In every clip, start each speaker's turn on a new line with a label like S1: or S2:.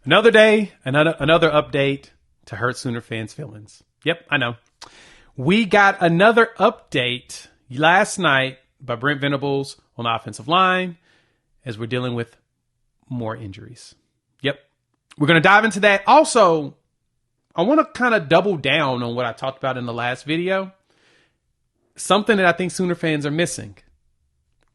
S1: Another day, another update to hurt Sooner fans' feelings. Yep, I know. We got another update last night by Brent Venables on the offensive line as we're dealing with more injuries. Yep. We're going to dive into that. Also, I want to kind of double down on what I talked about in the last video. Something that I think Sooner fans are missing.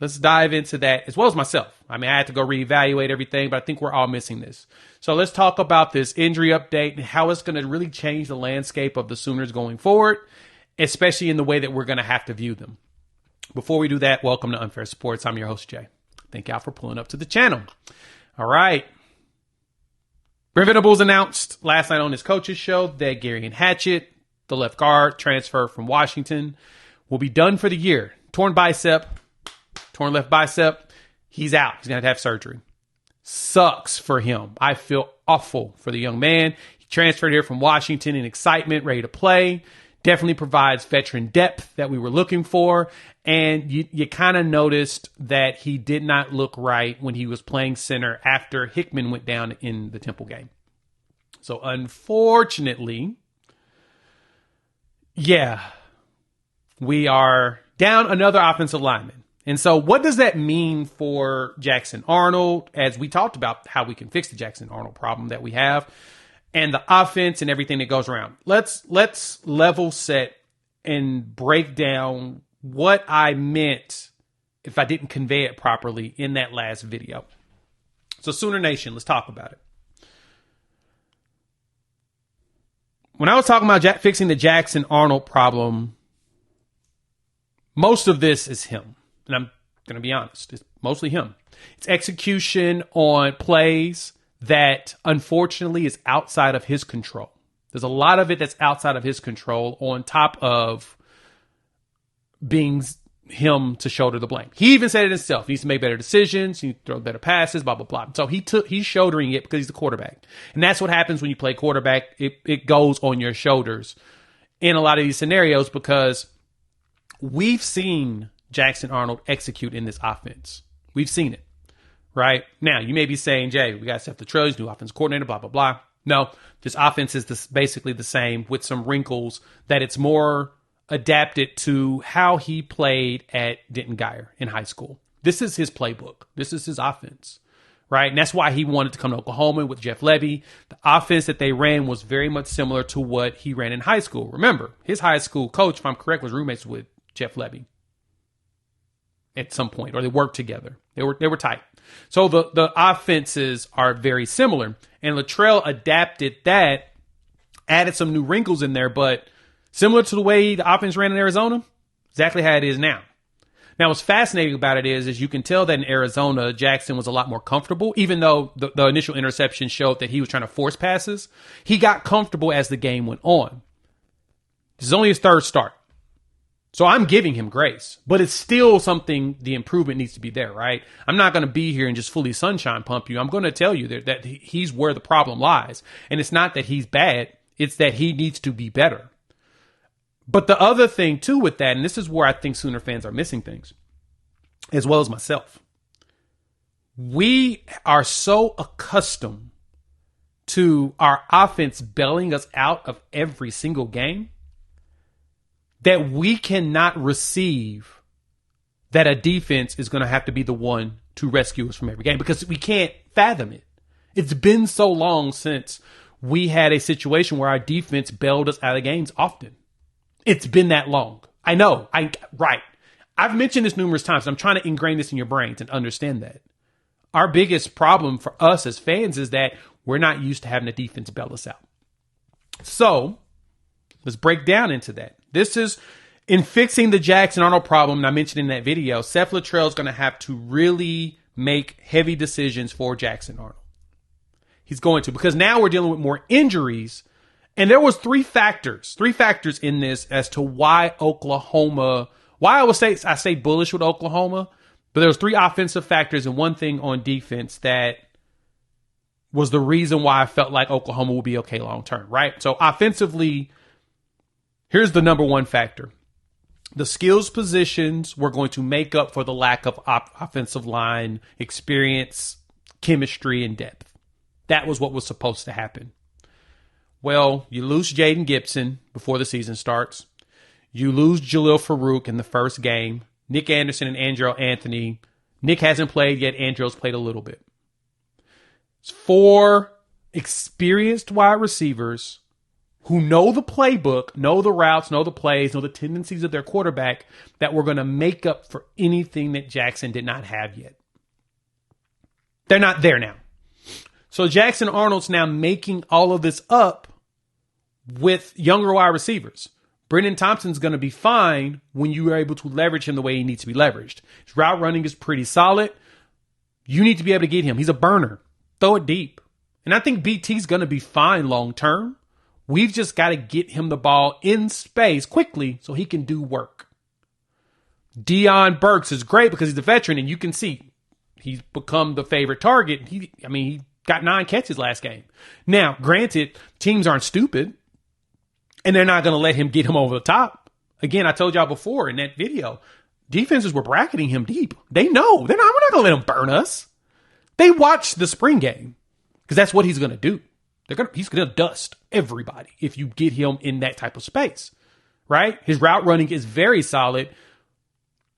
S1: Let's dive into that, as well as myself. I mean, I had to go reevaluate everything, but I think we're all missing this. So let's talk about this injury update and how it's going to really change the landscape of the Sooners going forward, especially in the way that we're going to have to view them. Before we do that, welcome to Unfair Sports. I'm your host, Jay. Thank y'all for pulling up to the channel. All right. Brent Venables announced last night on his coach's show that Gary Hatchett, the left guard, transfer from Washington, will be done for the year. Torn left bicep. He's out. He's going to have surgery. Sucks for him. I feel awful for the young man. He transferred here from Washington in excitement, ready to play. Definitely provides veteran depth that we were looking for. And you kind of noticed that he did not look right when he was playing center after Hickman went down in the Temple game. So unfortunately, we are down another offensive lineman. And so what does that mean for Jackson Arnold, as we talked about how we can fix the Jackson Arnold problem that we have and the offense and everything that goes around? Let's level set and break down what I meant if I didn't convey it properly in that last video. So Sooner Nation, let's talk about it. When I was talking about fixing the Jackson Arnold problem, most of this is him. And I'm going to be honest, it's mostly him. It's execution on plays that unfortunately is outside of his control. There's a lot of it that's outside of his control on top of being him to shoulder the blame. He even said it himself. He needs to make better decisions. He needs to throw better passes, blah, blah, blah. So he's shouldering it because he's the quarterback. And that's what happens when you play quarterback. It goes on your shoulders in a lot of these scenarios because we've seen Jackson Arnold execute in this offense. We've seen it, right? Now, you may be saying, Jay, we got Seth Littrell's new offense coordinator, blah, blah, blah. No, this offense is basically the same with some wrinkles that it's more adapted to how he played at Denton Guyer in high school. This is his playbook. This is his offense, right? And that's why he wanted to come to Oklahoma with Jeff Levy. The offense that they ran was very much similar to what he ran in high school. Remember, his high school coach, if I'm correct, was roommates with Jeff Levy at some point, or they worked together. They were tight. So the offenses are very similar. And Littrell adapted that, added some new wrinkles in there, but similar to the way the offense ran in Arizona, exactly how it is now. Now, what's fascinating about it is you can tell that in Arizona, Jackson was a lot more comfortable, even though the initial interception showed that he was trying to force passes. He got comfortable as the game went on. This is only his third start. So I'm giving him grace, but it's still something, the improvement needs to be there, right? I'm not going to be here and just fully sunshine pump you. I'm going to tell you that he's where the problem lies. And it's not that he's bad. It's that he needs to be better. But the other thing too with that, and this is where I think Sooner fans are missing things, as well as myself. We are so accustomed to our offense bailing us out of every single game that we cannot receive that a defense is going to have to be the one to rescue us from every game because we can't fathom it. It's been so long since we had a situation where our defense bailed us out of games often. It's been that long. I know. Right. I've mentioned this numerous times. I'm trying to ingrain this in your brains and understand that. Our biggest problem for us as fans is that we're not used to having the defense bail us out. So let's break down into that. This is in fixing the Jackson Arnold problem. And I mentioned in that video, Seth Littrell is going to have to really make heavy decisions for Jackson Arnold. He's going to, because now we're dealing with more injuries. And there was three factors in this as to why I say bullish with Oklahoma, but there was three offensive factors and one thing on defense that was the reason why I felt like Oklahoma will be okay long term, right? So offensively, here's the number one factor. The skills positions were going to make up for the lack of offensive line experience, chemistry, and depth. That was what was supposed to happen. Well, you lose Jaden Gibson before the season starts. You lose Jalil Farouk in the first game. Nick Anderson and Andrew Anthony. Nick hasn't played yet. Andrew's played a little bit. It's 4 experienced wide receivers who know the playbook, know the routes, know the plays, know the tendencies of their quarterback that were going to make up for anything that Jackson did not have yet. They're not there now. So Jackson Arnold's now making all of this up with younger wide receivers. Brendan Thompson's going to be fine when you are able to leverage him the way he needs to be leveraged. His route running is pretty solid. You need to be able to get him. He's a burner. Throw it deep. And I think BT's going to be fine long term. We've just got to get him the ball in space quickly so he can do work. Deion Burks is great because he's a veteran, and you can see he's become the favorite target. He got 9 catches last game. Now, granted, teams aren't stupid, and they're not going to let him get him over the top. Again, I told y'all before in that video, defenses were bracketing him deep. They know. We're not going to let him burn us. They watched the spring game because that's what he's going to do. He's going to dust everybody if you get him in that type of space, right? His route running is very solid.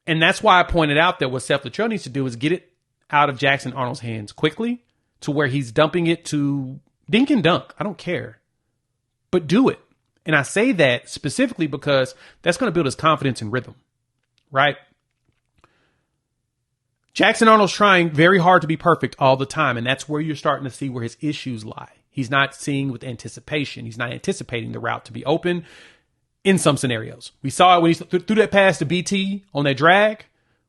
S1: And that's why I pointed out that what Seth Luttrell needs to do is get it out of Jackson Arnold's hands quickly to where he's dumping it to dink and dunk. I don't care. But do it. And I say that specifically because that's going to build his confidence and rhythm, right? Jackson Arnold's trying very hard to be perfect all the time, and that's where you're starting to see where his issues lie. He's not seeing with anticipation. He's not anticipating the route to be open in some scenarios. We saw it when he threw that pass to BT on that drag.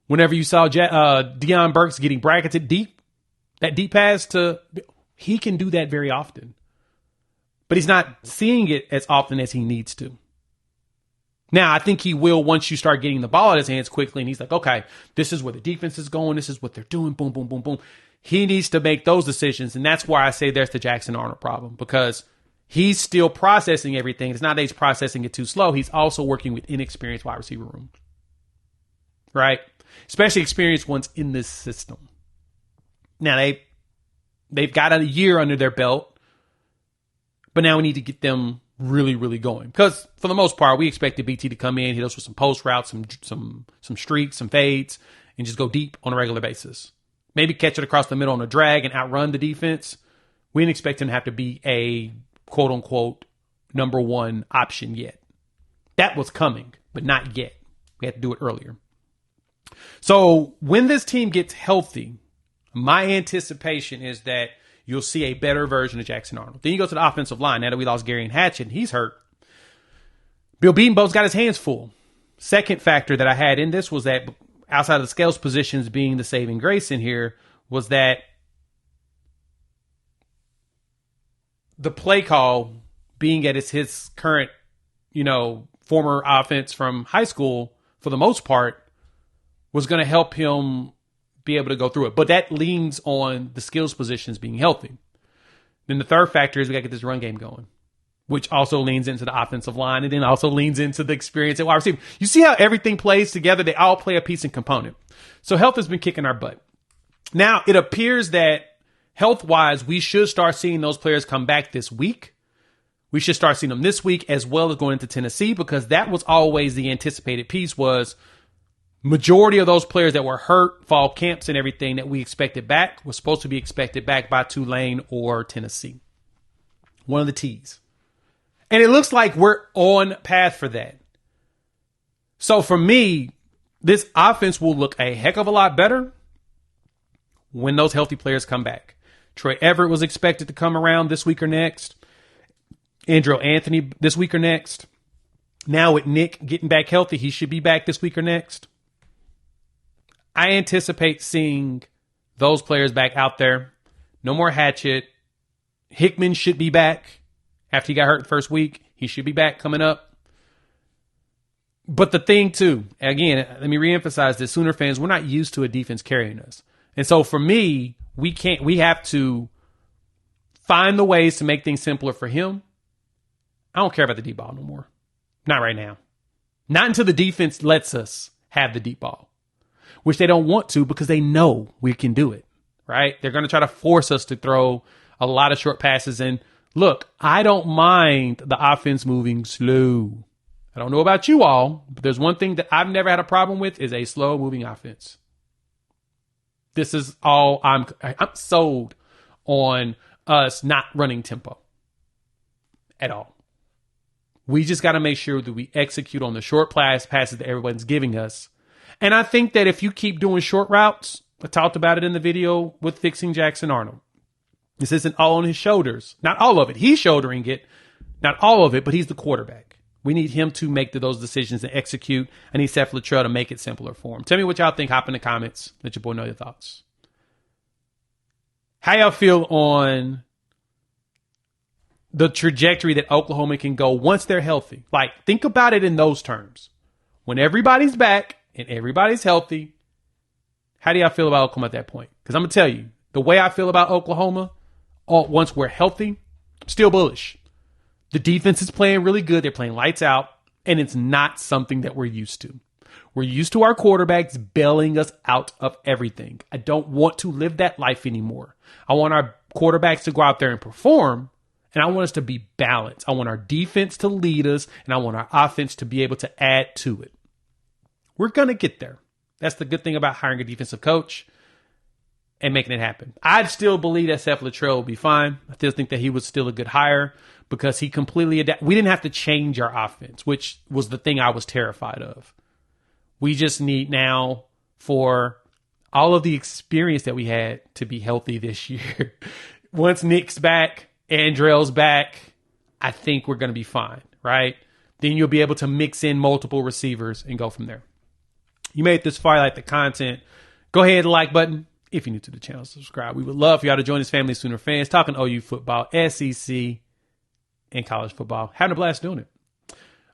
S1: Whenever you saw Deion Burks getting bracketed deep, that deep pass he can do that very often. But he's not seeing it as often as he needs to. Now, I think he will once you start getting the ball out of his hands quickly, and he's like, okay, this is where the defense is going. This is what they're doing. Boom, boom, boom, boom. He needs to make those decisions, and that's why I say there's the Jackson Arnold problem, because he's still processing everything. It's not that he's processing it too slow. He's also working with inexperienced wide receiver room, right? Especially experienced ones in this system. Now, they've got a year under their belt, but now we need to get them really, really going. Because for the most part, we expected BT to come in, hit us with some post routes, some streaks, some fades, and just go deep on a regular basis. Maybe catch it across the middle on a drag and outrun the defense. We didn't expect him to have to be a quote-unquote number 1 option yet. That was coming, but not yet. We had to do it earlier. So when this team gets healthy, my anticipation is that you'll see a better version of Jackson Arnold. Then you go to the offensive line. Now that we lost Gary and Hatchett, and he's hurt. Bill Bedenbaugh's got his hands full. Second factor that I had in this was that outside of the scales positions being the saving grace in here was that the play call being at his current, former offense from high school, for the most part, was going to help him be able to go through it. But that leans on the skills positions being healthy. Then the third factor is we got to get this run game going, which also leans into the offensive line and then also leans into the experience at wide receiver. You see how everything plays together? They all play a piece and component. So health has been kicking our butt. Now, it appears that health-wise, we should start seeing those players come back this week. We should start seeing them this week as well as going into Tennessee, because that was always the anticipated piece, was majority of those players that were hurt, fall camps and everything that we expected back was supposed to be expected back by Tulane or Tennessee. One of the T's. And it looks like we're on path for that. So for me, this offense will look a heck of a lot better when those healthy players come back. Troy Everett was expected to come around this week or next. Andrew Anthony this week or next. Now with Nick getting back healthy, he should be back this week or next. I anticipate seeing those players back out there. No more Hatchett. Hickman should be back after he got hurt the first week. He should be back coming up. But the thing, too, again, let me reemphasize this. Sooner fans, we're not used to a defense carrying us. And so for me, we have to find the ways to make things simpler for him. I don't care about the deep ball no more. Not right now. Not until the defense lets us have the deep ball, which they don't want to because they know we can do it, right? They're going to try to force us to throw a lot of short passes. And look, I don't mind the offense moving slow. I don't know about you all, but there's one thing that I've never had a problem with is a slow moving offense. This is all I'm sold on us not running tempo at all. We just got to make sure that we execute on the short passes that everyone's giving us. And I think that if you keep doing short routes, I talked about it in the video with fixing Jackson Arnold. This isn't all on his shoulders. Not all of it. He's shouldering it. Not all of it, but he's the quarterback. We need him to make those decisions and execute. I need Seth Luttrell to make it simpler for him. Tell me what y'all think. Hop in the comments. Let your boy know your thoughts. How y'all feel on the trajectory that Oklahoma can go once they're healthy? Like, think about it in those terms. When everybody's back and everybody's healthy, how do y'all feel about Oklahoma at that point? Because I'm going to tell you, the way I feel about Oklahoma, once we're healthy, I'm still bullish. The defense is playing really good. They're playing lights out, and it's not something that we're used to. We're used to our quarterbacks bailing us out of everything. I don't want to live that life anymore. I want our quarterbacks to go out there and perform, and I want us to be balanced. I want our defense to lead us, and I want our offense to be able to add to it. We're going to get there. That's the good thing about hiring a defensive coach and making it happen. I still believe that Seth Luttrell will be fine. I still think that he was still a good hire because he completely adapted. We didn't have to change our offense, which was the thing I was terrified of. We just need now for all of the experience that we had to be healthy this year. Once Nick's back, Andrell's back, I think we're going to be fine, right? Then you'll be able to mix in multiple receivers and go from there. You made this far, like the content, go ahead and like button. If you're new to the channel, subscribe. We would love for y'all to join this family of Sooner fans, talking OU football, SEC, and college football. Having a blast doing it.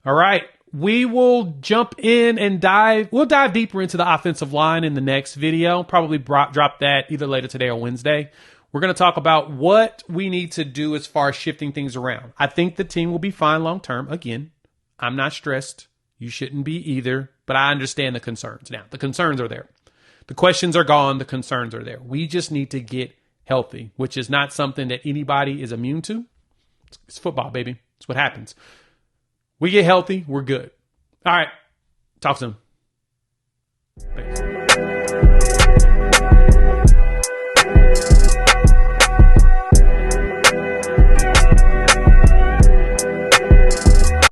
S1: All right. We will jump in and we'll dive deeper into the offensive line in the next video. Probably drop that either later today or Wednesday. We're going to talk about what we need to do as far as shifting things around. I think the team will be fine long term. Again, I'm not stressed. You shouldn't be either, but I understand the concerns. Now, the concerns are there. The questions are gone. The concerns are there. We just need to get healthy, which is not something that anybody is immune to. It's football, baby. It's what happens. We get healthy, we're good. All right. Talk soon. Thanks.